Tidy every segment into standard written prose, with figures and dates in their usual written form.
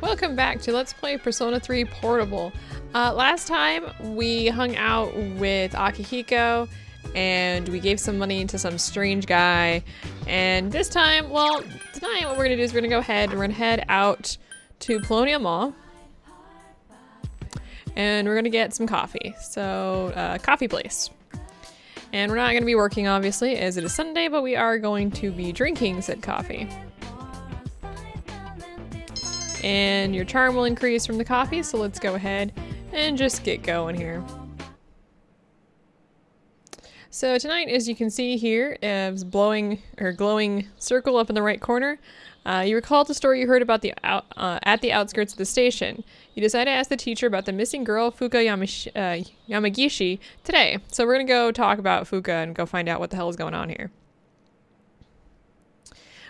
Welcome back to Let's Play Persona 3 Portable. Last time we hung out with Akihiko and we gave some money to some strange guy. And this time, well, tonight what we're gonna do is we're gonna head out to Colonial Mall. And we're gonna get some coffee. So, coffee place. And we're not gonna be working, obviously, as it is Sunday, but we are going to be drinking said coffee. And your charm will increase from the coffee, so let's go ahead and just get going here. So tonight, as you can see here, is glowing circle up in the right corner. You recalled the story you heard about at the outskirts of the station. You decided to ask the teacher about the missing girl, Fuka Yamagishi, today. So we're gonna go talk about Fuka and go find out what the hell is going on here.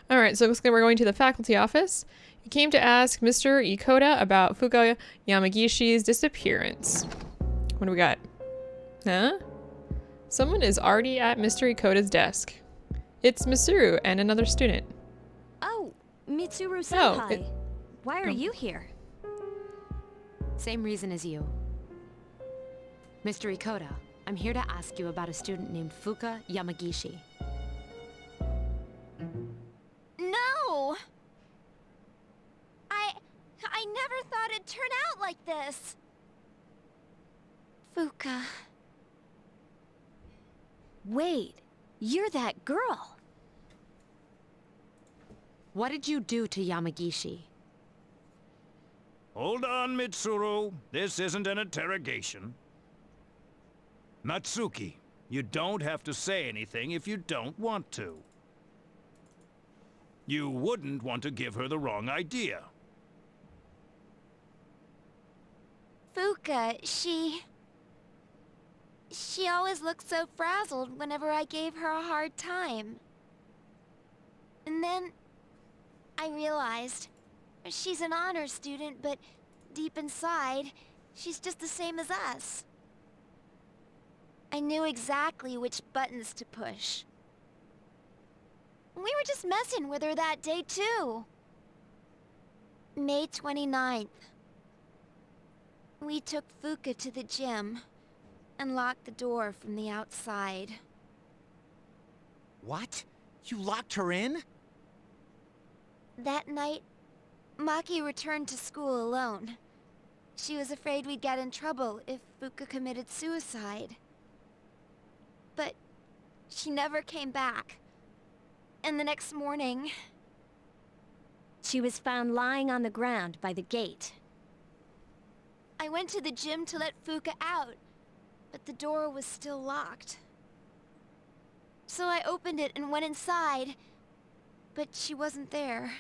Alright, so we're going to the faculty office. You came to ask Mr. Ikoda about Fuka Yamagishi's disappearance. What do we got? Huh? Someone is already at Mr. Ikoda's desk. It's Mitsuru and another student. Oh, Mitsuru-senpai. Oh, why are you here? Same reason as you. Mr. Ikoda, I'm here to ask you about a student named Fuka Yamagishi. No! I never thought it'd turn out like this. Fuka. Wait, you're that girl. What did you do to Yamagishi? Hold on, Mitsuru. This isn't an interrogation. Natsuki, you don't have to say anything if you don't want to. You wouldn't want to give her the wrong idea. Fuka, she always looked so frazzled whenever I gave her a hard time. And then I realized she's an honor student, but deep inside, she's just the same as us. I knew exactly which buttons to push. We were just messing with her that day, too. May 29th. We took Fuka to the gym and locked the door from the outside. What? You locked her in? That night, Maki returned to school alone. She was afraid we'd get in trouble if Fuka committed suicide. But she never came back. And the next morning... She was found lying on the ground by the gate. I went to the gym to let Fuka out, but the door was still locked. So I opened it and went inside, but she wasn't there.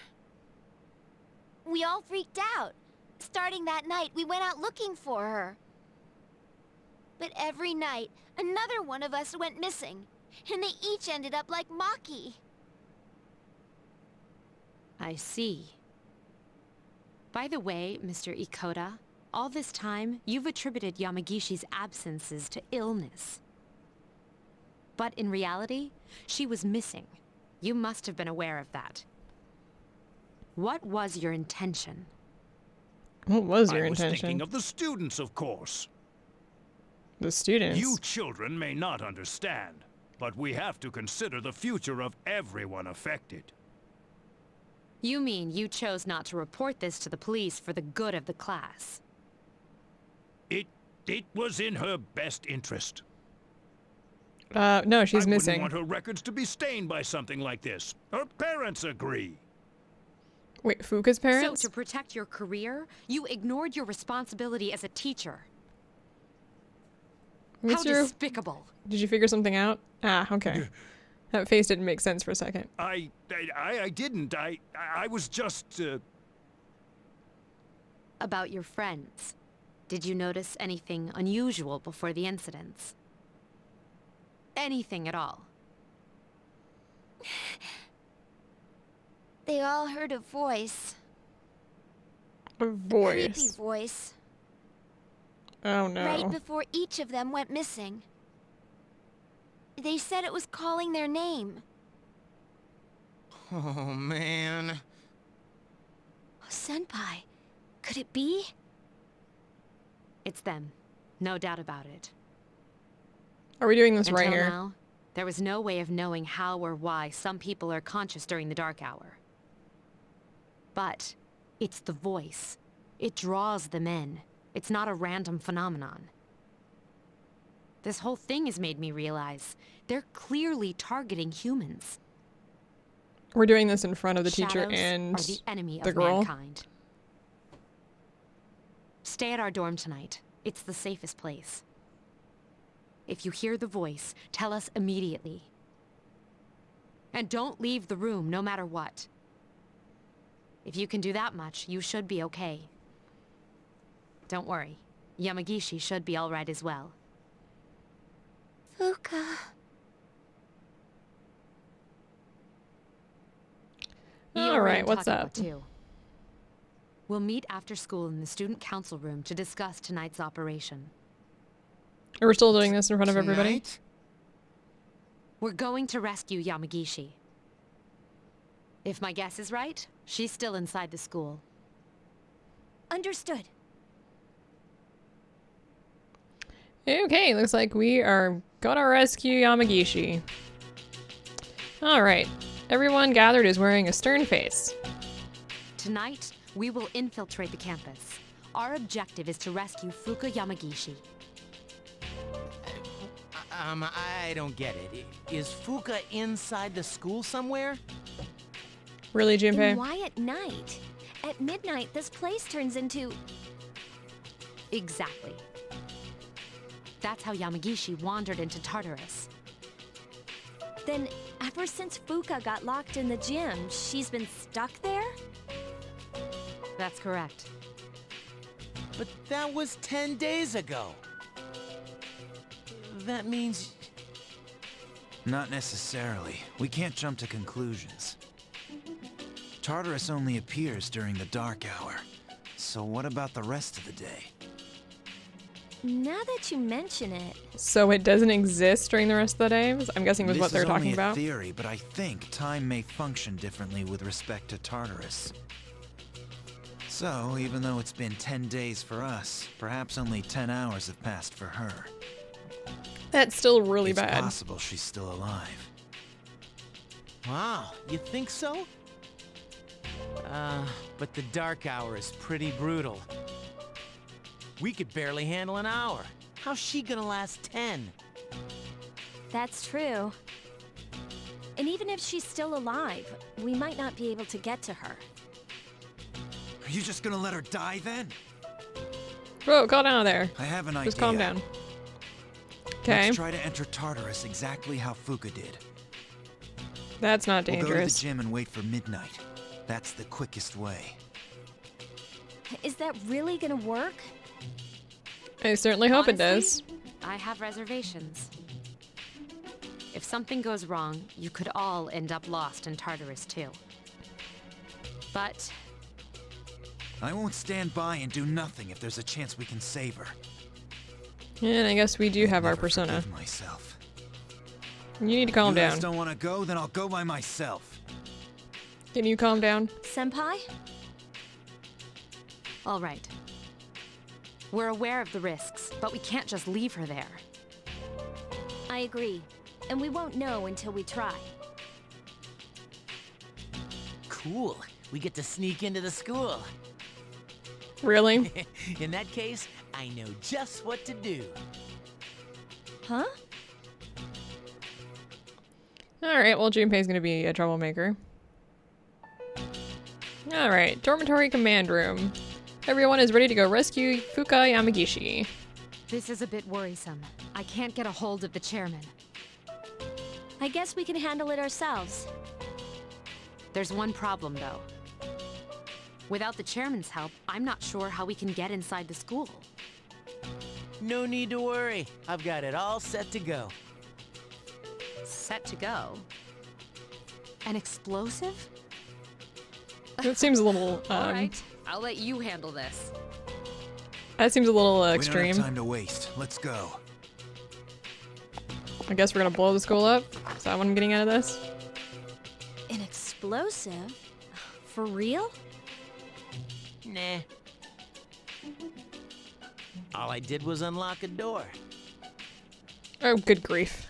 We all freaked out. Starting that night, we went out looking for her. But every night, another one of us went missing, and they each ended up like Maki. I see. By the way, Mr. Ikoda, all this time, you've attributed Yamagishi's absences to illness. But in reality, she was missing. You must have been aware of that. What was your intention? What was your I was intention? thinking of the students, of course. The students? You children may not understand, but we have to consider the future of everyone affected. You mean you chose not to report this to the police for the good of the class? It was in her best interest. No, she's I missing. wouldn't want her records to be stained by something like this. Her parents agree. Wait, Fuka's parents? So to protect your career, you ignored your responsibility as a teacher. How despicable. Did you figure something out? Ah, okay. That face didn't make sense for a second. I didn't. I was just, About your friends. Did you notice anything unusual before the incidents? Anything at all? They all heard a voice. A voice. A creepy voice. Oh no. Right before each of them went missing. They said it was calling their name. Oh, man. Senpai, Could it be? It's them. No doubt about it. Are we doing this right Until here? now, there was no way of knowing how or why some people are conscious during the dark hour. But it's the voice. It draws them in. It's not a random phenomenon. This whole thing has made me realize they're clearly targeting humans. We're doing this in front of the teacher Shadows and are the enemy the of girl. mankind. Stay at our dorm tonight. It's the safest place. If you hear the voice, tell us immediately. And don't leave the room, no matter what. If you can do that much, you should be okay. Don't worry. Yamagishi should be all right as well. Fuka. All right, what's talking up? about too. We'll meet after school in the student council room to discuss tonight's operation. We're still doing this in front of everybody? Tonight? We're going to rescue Yamagishi. If my guess is right, she's still inside the school. Understood. Okay, looks like we are gonna rescue Yamagishi. Alright, everyone gathered is wearing a stern face. Tonight, we will infiltrate the campus. Our objective is to rescue Fuka Yamagishi. I don't get it. Is Fuka inside the school somewhere? Really, And Junpei? why at night? At midnight, this place turns into... Exactly. That's how Yamagishi wandered into Tartarus. Then, ever since Fuka got locked in the gym, she's been stuck there? That's correct. But that was 10 days ago. That means... Not necessarily. We can't jump to conclusions. Tartarus only appears during the dark hour. So what about the rest of the day? Now that you mention it, So it doesn't exist during the rest of the day? I'm guessing was This what they're is talking only a about. theory, but I think time may function differently with respect to Tartarus. So, even though it's been 10 days for us, perhaps only 10 hours have passed for her. That's still really It's bad. possible she's still alive. Wow, you think so? But the dark hour is pretty brutal. We could barely handle an hour. How's she gonna last 10? that's true. And even if she's still alive, we might not be able to get to her. Are you just gonna let her die then? Whoa, calm down there. I have an idea. Just calm down. Okay, Let's try to enter Tartarus exactly how Fuka did. that's not We'll go to the dangerous. gym and wait for midnight. That's the quickest way. Is that really gonna work? I certainly hope it does. Honestly, I have reservations. If something goes wrong, you could all end up lost in Tartarus too. But I won't stand by and do nothing if there's a chance we can save her. And I guess we do have our Never persona. forgive myself. You need to calm you guys down. don't want to go, then I'll go by myself. Can you calm down? Senpai? all right. We're aware of the risks, but we can't just leave her there. I agree. And we won't know until we try. Cool. We get to sneak into the school. Really? In that case, I know just what to do. Huh? Alright, well, Junpei's gonna be a troublemaker. Alright, dormitory command room. Everyone is ready to go rescue Fuka Yamagishi. This is a bit worrisome. I can't get a hold of the chairman. I guess we can handle it ourselves. There's one problem, though. Without the chairman's help, I'm not sure how we can get inside the school. No need to worry. I've got it all set to go. Set to go. An explosive? That seems a little, All right, I'll let you handle this. that seems a little We don't extreme. have time to waste. Let's go. I guess we're gonna blow the school up. Is that what I'm getting out of this? An explosive? For real? Nah. All I did was unlock a door. Oh, good grief.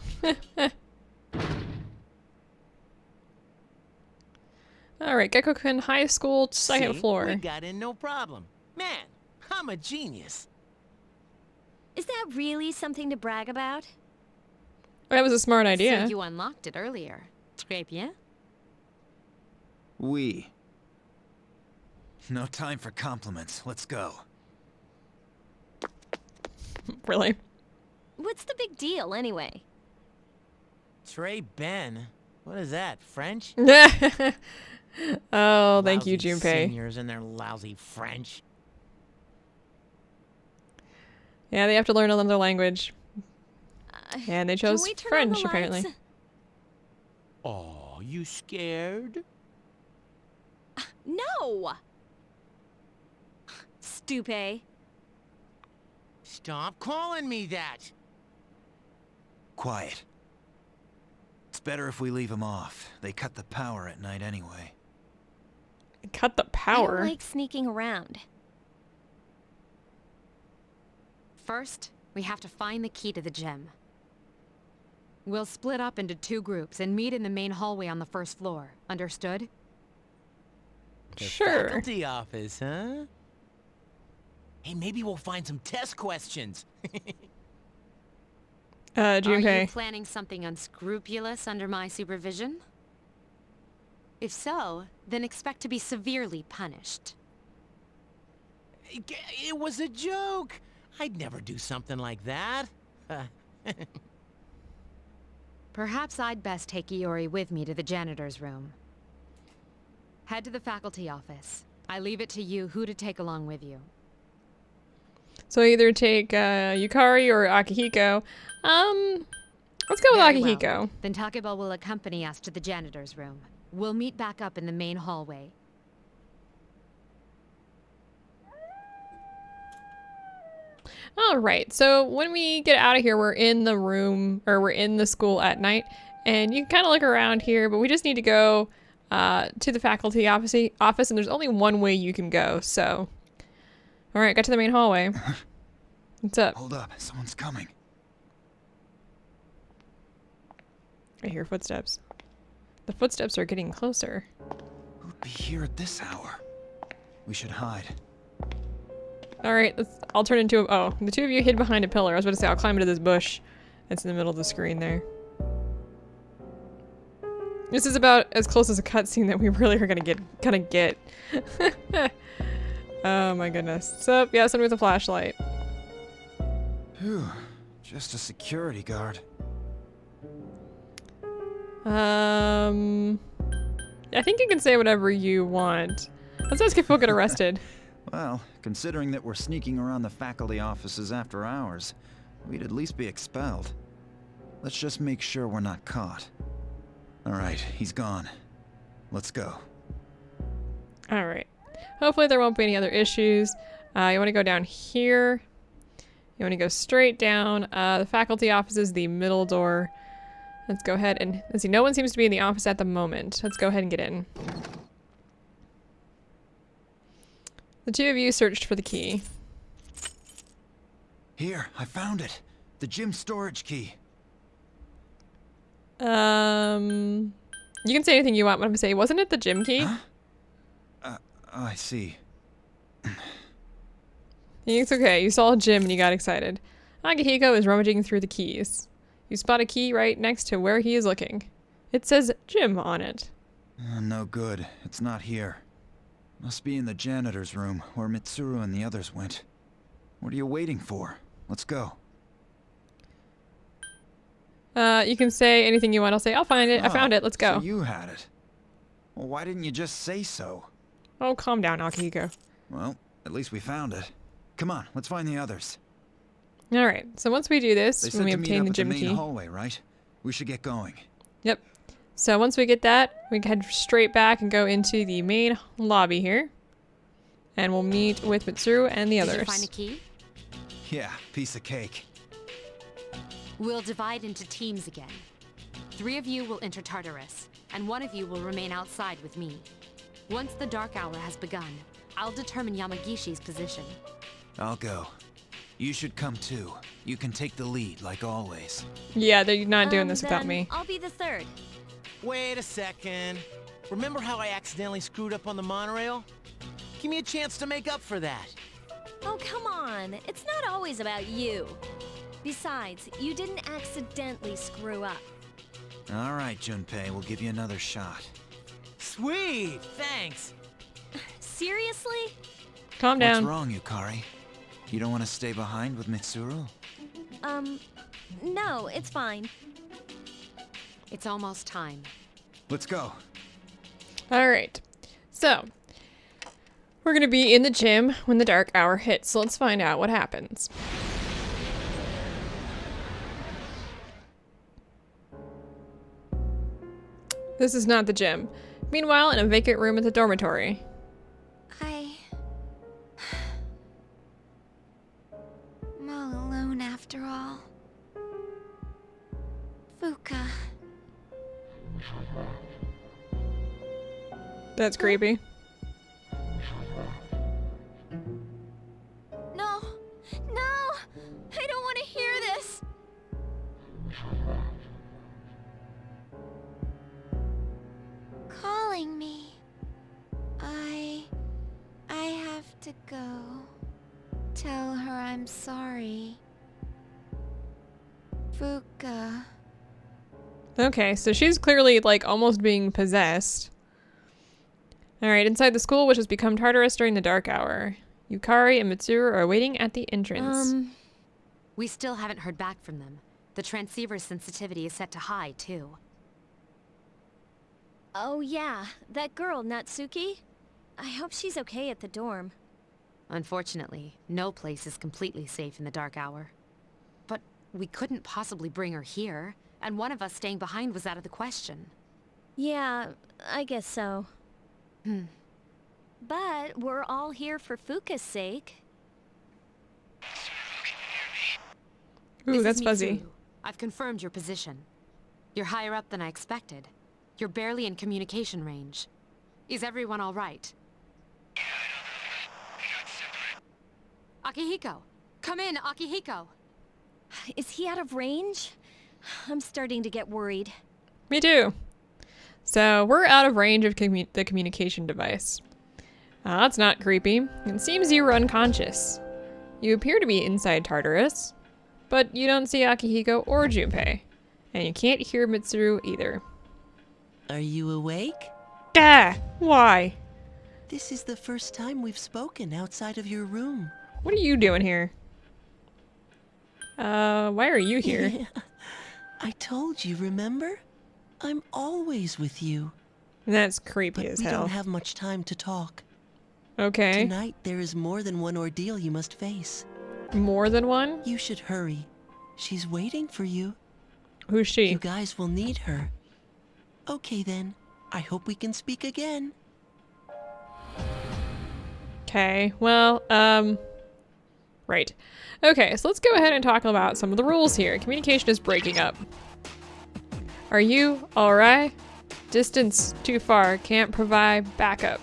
Alright, Gekkoukan High School, second See? floor. We got in no problem. Man, I'm a genius. Is that really something to brag about? That was a smart idea. So you unlocked it earlier. Très bien. We. No time for compliments. Let's go. Really? What's the big deal, anyway? Trey Ben. What is that, French? Oh, thank you, Lousy Junpei. Seniors and their lousy French. Yeah, they have to learn another language. And they Can chose we turn on French, the apparently. lights? Oh, you scared? No! Stupid. Stop calling me that. Quiet. It's better if we leave them off. They cut the power at night anyway. Cut the I power. don't like sneaking around. First, we have to find the key to the gem. We'll split up into 2 groups and meet in the main hallway on the first floor. Understood? The Sure. faculty office, huh? Hey, maybe we'll find some test questions. Are you Junpei. planning something unscrupulous under my supervision? If so, then expect to be severely punished. It was a joke. I'd never do something like that. Perhaps I'd best take Iori with me to the janitor's room. Head to the faculty office. I leave it to you who to take along with you. So either take Yukari or Akihiko. Let's go with Very Akihiko. well. Then Takeba will accompany us to the janitor's room. We'll meet back up in the main hallway. All right. So when we get out of here, we're in the room, or we're in the school at night, and you can kind of look around here, but we just need to go to the faculty office, and there's only one way you can go. So, all right, got to the main hallway. What's up? Hold up, someone's coming. I hear footsteps. The footsteps are getting closer. Who'd be here at this hour? We should hide. All right, I'll turn into a... Oh, the 2 of you hid behind a pillar. I was about to say, I'll climb into this bush that's in the middle of the screen there. This is about as close as a cutscene that we really are gonna get. Oh my goodness. So, yeah, someone with a flashlight. Phew, just a security guard. I think you can say whatever you want. Let's ask if we'll get arrested. Well, considering that we're sneaking around the faculty offices after hours, we'd at least be expelled. Let's just make sure we're not caught. Alright, he's gone. Let's go. All right. Hopefully there won't be any other issues. You want to go down here. You want to go straight down. The faculty office is the middle door. Let's go ahead and... Let's see, no one seems to be in the office at the moment. Let's go ahead and get in. The 2 of you searched for the key. Here, I found it. The gym storage key. You can say anything you want, but I'm gonna say, wasn't it the gym key? Huh? I see. It's okay. You saw a gym and you got excited. Akihiko is rummaging through the keys. You spot a key right next to where he is looking. It says gym on it. No good. It's not here. Must be in the janitor's room, where Mitsuru and the others went. What are you waiting for? Let's go. You can say anything you want. I'll say, I'll find it. I found it. Let's go. So you had it. Well, why didn't you just say so? Oh, calm down, Akihiko. Well, at least we found it. Come on, let's find the others. All right. So once we do this, They when said we to meet obtain up the at the gym main key. hallway, right? We should get going. Yep. So once we get that, we can head straight back and go into the main lobby here. And we'll meet with Mitsuru and the Did others. you find a key? Yeah, piece of cake. We'll divide into teams again. 3 of you will enter Tartarus, and 1 of you will remain outside with me. Once the dark hour has begun, I'll determine Yamagishi's position. I'll go. You should come too. You can take the lead, like always. Yeah, they're not doing this without Then me. I'll be the third. Wait a second. Remember how I accidentally screwed up on the monorail? Give me a chance to make up for that. Oh, come on. It's not always about you. Besides, you didn't accidentally screw up. All right, Junpei, we'll give you another shot. Sweet, thanks. Seriously? Calm What's down. wrong, Yukari? You don't want to stay behind with Mitsuru? No, it's fine. It's almost time. Let's go. All right. So, we're going to be in the gym when the dark hour hits. So let's find out what happens. This is not the gym. Meanwhile, in a vacant room at the dormitory. I'm all alone after all. Fuka. That's creepy. No! No! I don't want to hear this! Calling me. I have to go. Tell her I'm sorry. Fuka. Okay, so she's clearly, like, almost being possessed. Alright, inside the school, which has become Tartarus during the dark hour. Yukari and Mitsuru are waiting at the entrance. We still haven't heard back from them. The transceiver sensitivity is set to high, too. Oh yeah, that girl, Natsuki? I hope she's okay at the dorm. Unfortunately, no place is completely safe in the dark hour. But we couldn't possibly bring her here, and one of us staying behind was out of the question. Yeah, I guess so. But we're all here for Fuka's sake. Ooh, This that's is fuzzy. Mitsuru. I've confirmed your position. You're higher up than I expected. You're barely in communication range. Is everyone all right? Akihiko! Come in, Akihiko! Is he out of range? I'm starting to get worried. Me too. So, we're out of range of the communication device. That's not creepy. It seems you were unconscious. You appear to be inside Tartarus, but you don't see Akihiko or Junpei. And you can't hear Mitsuru either. Are you awake? Ah! Why? This is the first time we've spoken outside of your room. What are you doing here? Why are you here? I told you, remember? I'm always with you. That's creepy But as we hell. don't have much time to talk. Okay. Tonight, there is more than one ordeal you must face. More than one? You should hurry. She's waiting for you. Who's she? You guys will need her. Okay then. I hope we can speak again. Okay, well, right. Okay, so let's go ahead and talk about some of the rules here. Communication is breaking up. Are you alright? Distance too far, can't provide backup.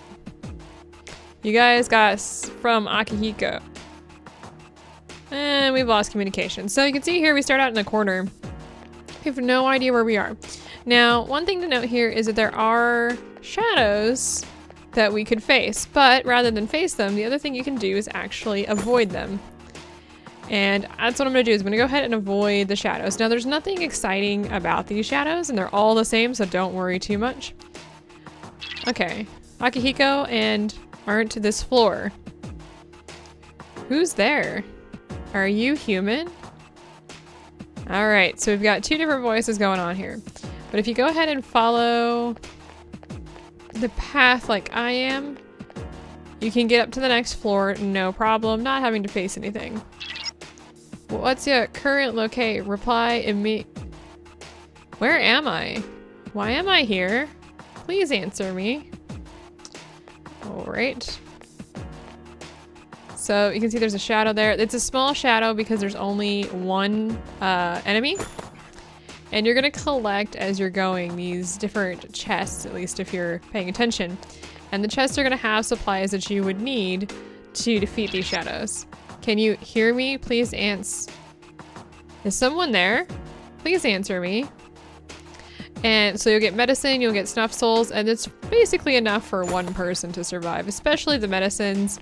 You guys got from Akihiko. And we've lost communication. So you can see here we start out in the corner. We have no idea where we are. Now, one thing to note here is that there are shadows that we could face, but rather than face them, the other thing you can do is actually avoid them. And that's what I'm gonna do, is I'm gonna go ahead and avoid the shadows. Now, there's nothing exciting about these shadows, and they're all the same, so don't worry too much. Okay, Akihiko and aren't this floor. Who's there? Are you human? All right, so we've got two different voices going on here. But if you go ahead and follow the path like I am, you can get up to the next floor, no problem, not having to face anything. What's your current locate? Reply in me. Where am I? Why am I here? Please answer me. All right. So you can see there's a shadow there. It's a small shadow because there's only one enemy. And you're gonna collect as you're going these different chests, at least if you're paying attention. And the chests are gonna have supplies that you would need to defeat these shadows. Can you hear me? Please answer. Is someone there? Please answer me. And so you'll get medicine, you'll get snuff souls, and it's basically enough for one person to survive, especially the medicines.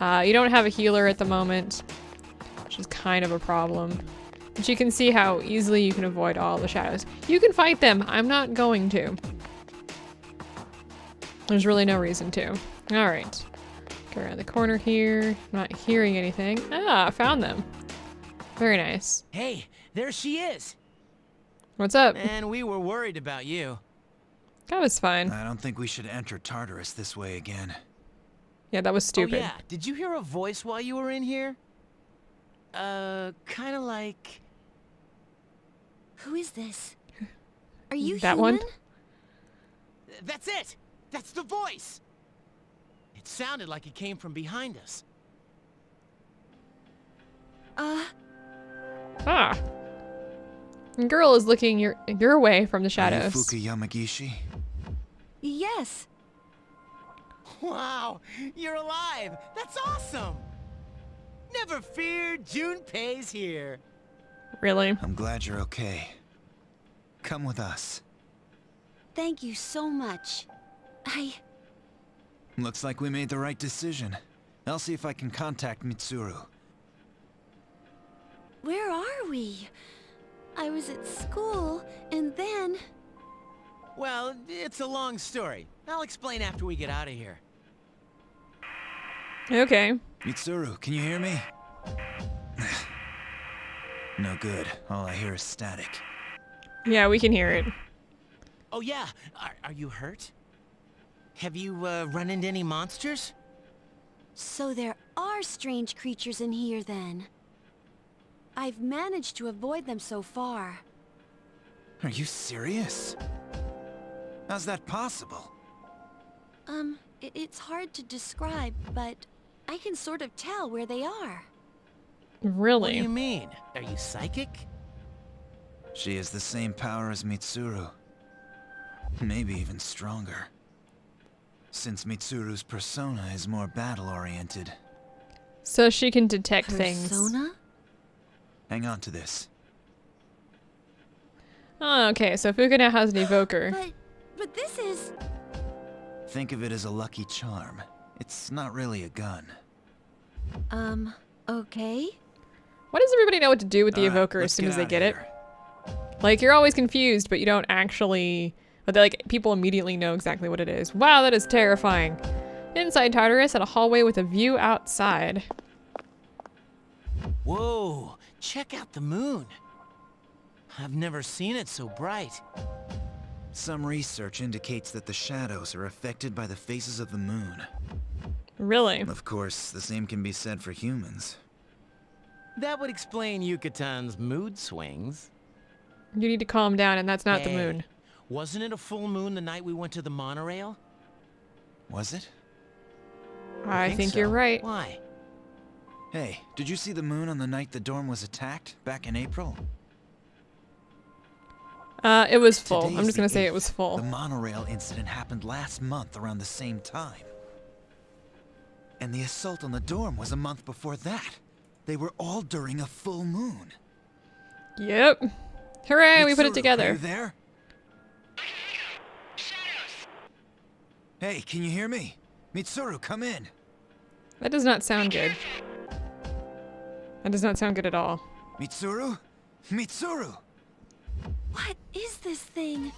You don't have a healer at the moment, which is kind of a problem. But you can see how easily you can avoid all the shadows. You can fight them. I'm not going to. There's really no reason to. All right. Go around the corner here. I'm not hearing anything. Ah, I found them. Very nice. Hey, there she is. What's up? And we were worried about you. That was fine. I don't think we should enter Tartarus this way again. Yeah, that was stupid. Oh yeah, did you hear a voice while you were in here? Kind of like... Who is this? Are you That human? one? That's it! That's the voice! It sounded like it came from behind us. Ah. The girl is looking your way from the shadows. Fuka Yamagishi? Yes. Wow, you're alive! That's awesome! Never fear, Junpei's here. Really? I'm glad you're okay. Come with us. Thank you so much. Looks like we made the right decision. I'll see if I can contact Mitsuru. Where are we? I was at school, and then... Well, it's a long story. I'll explain after we get out of here. Okay. Mitsuru, can you hear me? No good. All I hear is static. Yeah, we can hear it. Oh yeah, are you hurt? Have you run into any monsters? So there are strange creatures in here, then. I've managed to avoid them so far. Are you serious? How's that possible? It's hard to describe, but I can sort of tell where they are. What do Really? you mean? Are you psychic? She has the same power as Mitsuru. Maybe even stronger. Since Mitsuru's persona is more battle-oriented. So she can detect things. Persona? Hang on to this. Oh, okay. So Fuka now has an evoker. But this is... Think of it as a lucky charm. It's not really a gun. Okay. Why does everybody know what to do with the All right, evoker as let's soon as they outta get it? here. Like, you're always confused, but you don't actually... But like, people immediately know exactly what it is. Wow, that is terrifying. Inside Tartarus, at a hallway with a view outside. Whoa, check out the moon. I've never seen it so bright. Some research indicates that the shadows are affected by the phases of the moon. Really? Of course, the same can be said for humans. That would explain Yukatan's mood swings. You need to calm down, and that's not the Hey, moon. Wasn't it a full moon the night we went to the monorail? Was it? I think so. you're right. Why? Hey, did you see the moon on the night the dorm was attacked, back in April? It was full. Today I'm is just gonna the say it 8th. was full. The monorail incident happened last month around the same time. And the assault on the dorm was a month before that. They were all during a full moon. Yep. Hooray, we put it Mitsuru, together. Are you there? Hey, can you hear me? Mitsuru, come in. That does not sound good. That does not sound good at all. Mitsuru? Mitsuru! What is this thing?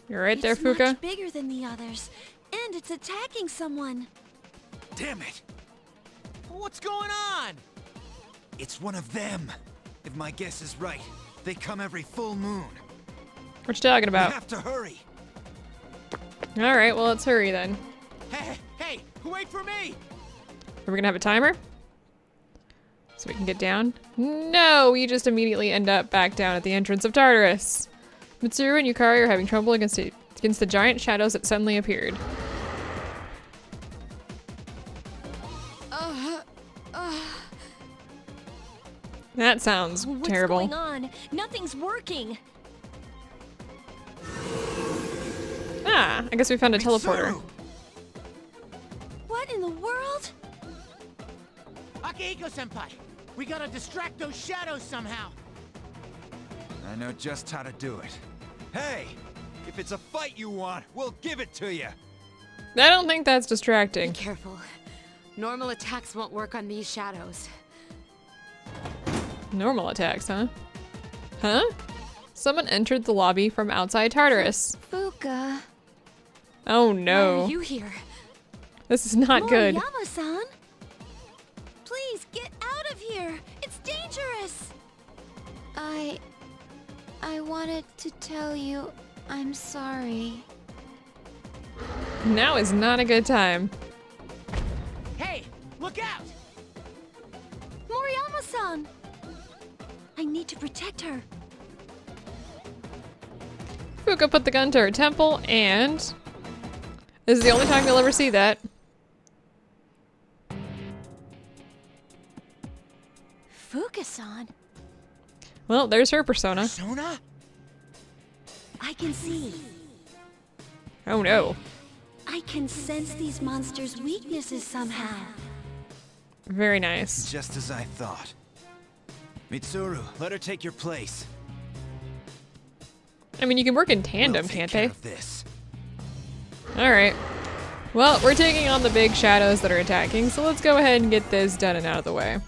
You're right there, It's Fuka. much bigger than the others, and it's attacking someone. Damn it! What's going on? It's one of them. If my guess is right, they come every full moon. What you talking We about? have to hurry. All right, well, let's hurry then. Hey, wait for me! Are we gonna have a timer? So we can get down? No, we just immediately end up back down at the entrance of Tartarus. Mitsuru and Yukari are having trouble against the giant shadows that suddenly appeared. That sounds terrible. What's going on? Nothing's working. Ah, I guess we found a teleporter. Mitsuru! What in the world? Akihiko-senpai! We gotta distract those shadows somehow! I know just how to do it. Hey! If it's a fight you want, we'll give it to you! I don't think that's distracting. Be careful. Normal attacks won't work on these shadows. Normal attacks, huh? Huh? Someone entered the lobby from outside Tartarus. Fuka. Oh Why no. are you here? This is not good. Moriyama-san? Please get out of here. It's dangerous. I wanted to tell you I'm sorry. Now is not a good time. Hey! Look out! Moriyama-san! I need to protect her. Fuka put the gun to her temple, and this is the only time you'll ever see that. Fuka-san, Well, there's her persona. Persona? I can see. Oh no. I can sense these monsters' weaknesses somehow. Very nice. Just as I thought. Mitsuru, let her take your place. I mean, you can work in tandem, We'll take can't care they? of this. Alright. Well, we're taking on the big shadows that are attacking, so let's go ahead and get this done and out of the way.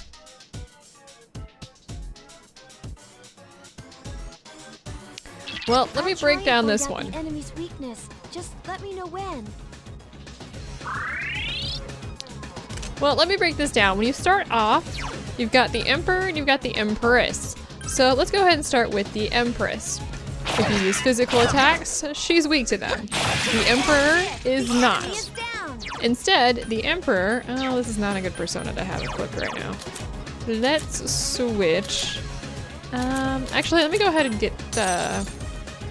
Well, let me I'll try break down and this point out one. the enemy's weakness. Just let me know when. Well, let me break this down. When you start off, you've got the Emperor and you've got the Empress. So let's go ahead and start with the Empress. If you use physical attacks, she's weak to them. The Emperor is not. Instead, the Emperor, oh, this is not a good persona to have equipped right now. Let's switch. Actually, let me go ahead and get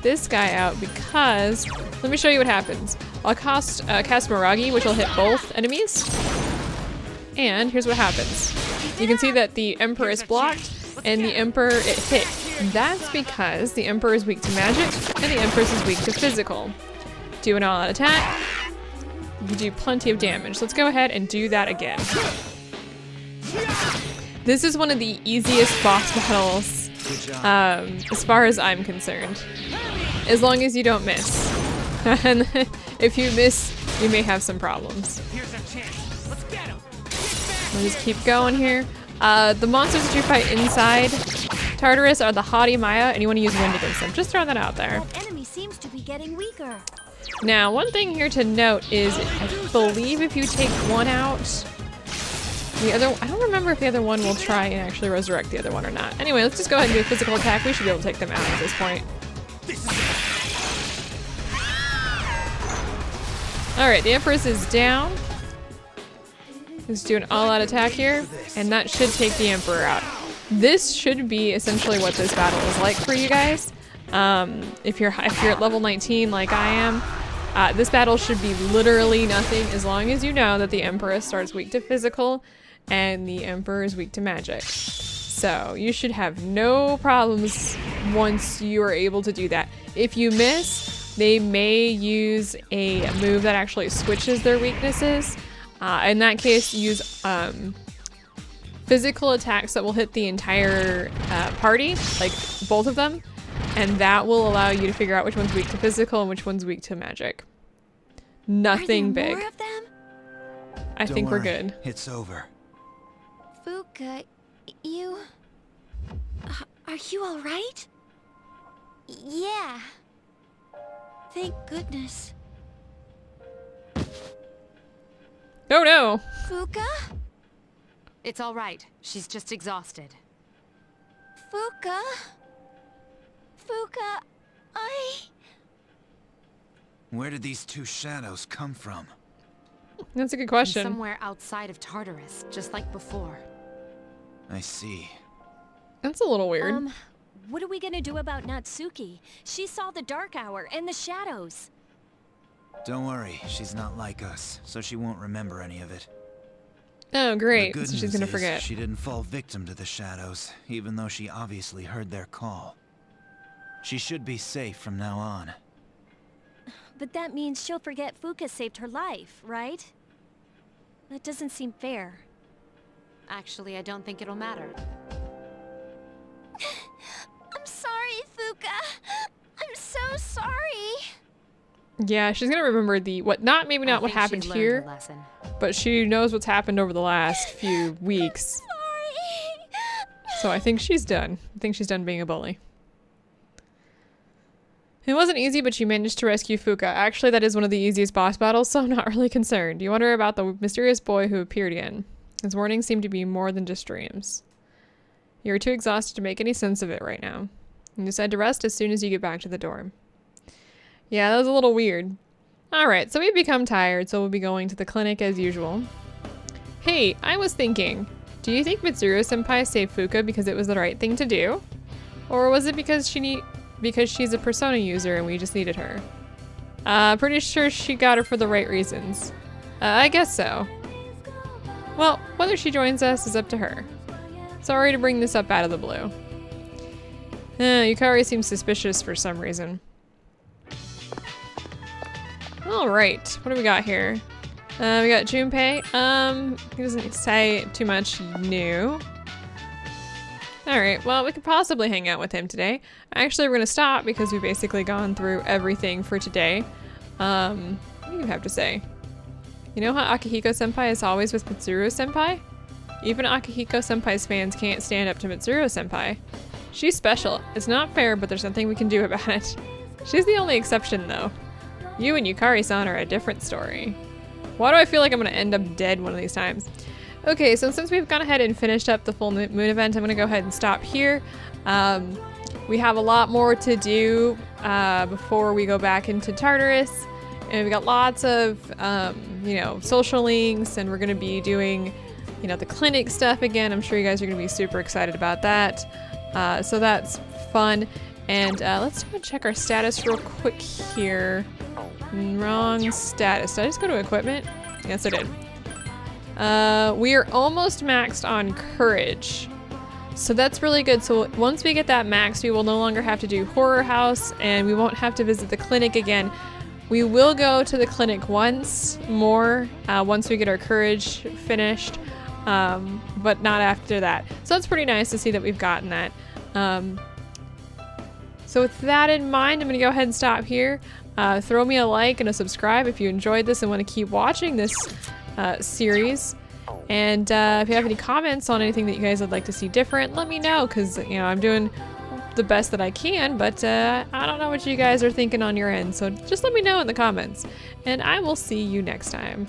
this guy out because let me show you what happens. I'll cast Miragi, which will hit both enemies. And here's what happens. You can see that the Emperor is blocked and the Emperor it hit. That's because the Emperor is weak to magic and the Empress is weak to physical. Do an all-out attack. You do plenty of damage. Let's go ahead and do that again. This is one of the easiest boss battles as far as I'm concerned. As long as you don't miss. And if you miss, you may have some problems. Here's our chance. Let's get him! We'll just keep going here. The monsters that you fight inside Tartarus are the Haughty Maya, and you want to use wind against them. Just throwing that out there. That enemy seems to be getting weaker. Now, one thing here to note is, I believe if you take one out, the other, I don't remember if the other one will try and actually resurrect the other one or not. Anyway, let's just go ahead and do a physical attack. We should be able to take them out at this point. Alright, the Empress is down. Let's do an all-out attack here, and that should take the Emperor out. This should be essentially what this battle is like for you guys. If you're at level 19 like I am, this battle should be literally nothing as long as you know that the Empress starts weak to physical and the Emperor is weak to magic. So you should have no problems once you are able to do that. If you miss, they may use a move that actually switches their weaknesses. In that case, use physical attacks that will hit the entire party, like both of them, and that will allow you to figure out which one's weak to physical and which one's weak to magic. Nothing big. More of them? I Don't think we're worry, good. It's over. Fuka, you... Are you all right? Yeah. Thank goodness. Oh no! Fuka? It's all right. She's just exhausted. Fuka? Fuka, Where did these two shadows come from? That's a good From question. somewhere outside of Tartarus, just like before. I see. That's a little weird. What are we gonna do about Natsuki? She saw the dark hour and the shadows. Don't worry, she's not like us, so she won't remember any of it. Oh, The great. good So she's news gonna is forget. she didn't fall victim to the shadows, even though she obviously heard their call. She should be safe from now on. But that means she'll forget Fuka saved her life, right? That doesn't seem fair. Actually, I don't think it'll matter. I'm sorry, Fuka. I'm so sorry. Yeah, she's gonna remember maybe not I what think happened she's learned here, her lesson. but she knows what's happened over the last few weeks. Sorry. So I think she's done. I think she's done being a bully. It wasn't easy, but she managed to rescue Fuka. Actually, that is one of the easiest boss battles, so I'm not really concerned. You wonder about the mysterious boy who appeared again. His warnings seem to be more than just dreams. You're too exhausted to make any sense of it right now. You decide to rest as soon as you get back to the dorm. Yeah, that was a little weird. Alright, so we've become tired, so we'll be going to the clinic as usual. Hey, I was thinking, do you think Mitsuru-senpai saved Fuka because it was the right thing to do? Or was it because she's a Persona user and we just needed her? Pretty sure she got her for the right reasons. I guess so. Well, whether she joins us is up to her. Sorry to bring this up out of the blue. Yukari seems suspicious for some reason. Alright, what do we got here? We got Junpei. He doesn't say too much new. Alright, well, we could possibly hang out with him today. Actually, we're gonna stop because we've basically gone through everything for today. What do you have to say? You know how Akihiko-senpai is always with Mitsuru-senpai? Even Akihiko-senpai's fans can't stand up to Mitsuru-senpai. She's special. It's not fair, but there's nothing we can do about it. She's the only exception, though. You and Yukari-san are a different story. Why do I feel like I'm gonna end up dead one of these times? Okay, so since we've gone ahead and finished up the full moon event, I'm gonna go ahead and stop here. We have a lot more to do before we go back into Tartarus. And we got lots of, social links, and we're gonna be doing, the clinic stuff again. I'm sure you guys are gonna be super excited about that. So that's fun. And let's go and check our status real quick here. Wrong status. Did I just go to equipment? Yes, I did. We are almost maxed on courage. So that's really good. So once we get that maxed, we will no longer have to do Horror House, and we won't have to visit the clinic again. We will go to the clinic once more, once we get our courage finished, but not after that. So it's pretty nice to see that we've gotten that. So with that in mind, I'm gonna go ahead and stop here. Throw me a like and a subscribe if you enjoyed this and want to keep watching this series. And if you have any comments on anything that you guys would like to see different, let me know, because I'm doing the best that I can, but I don't know what you guys are thinking on your end, so just let me know in the comments, and I will see you next time.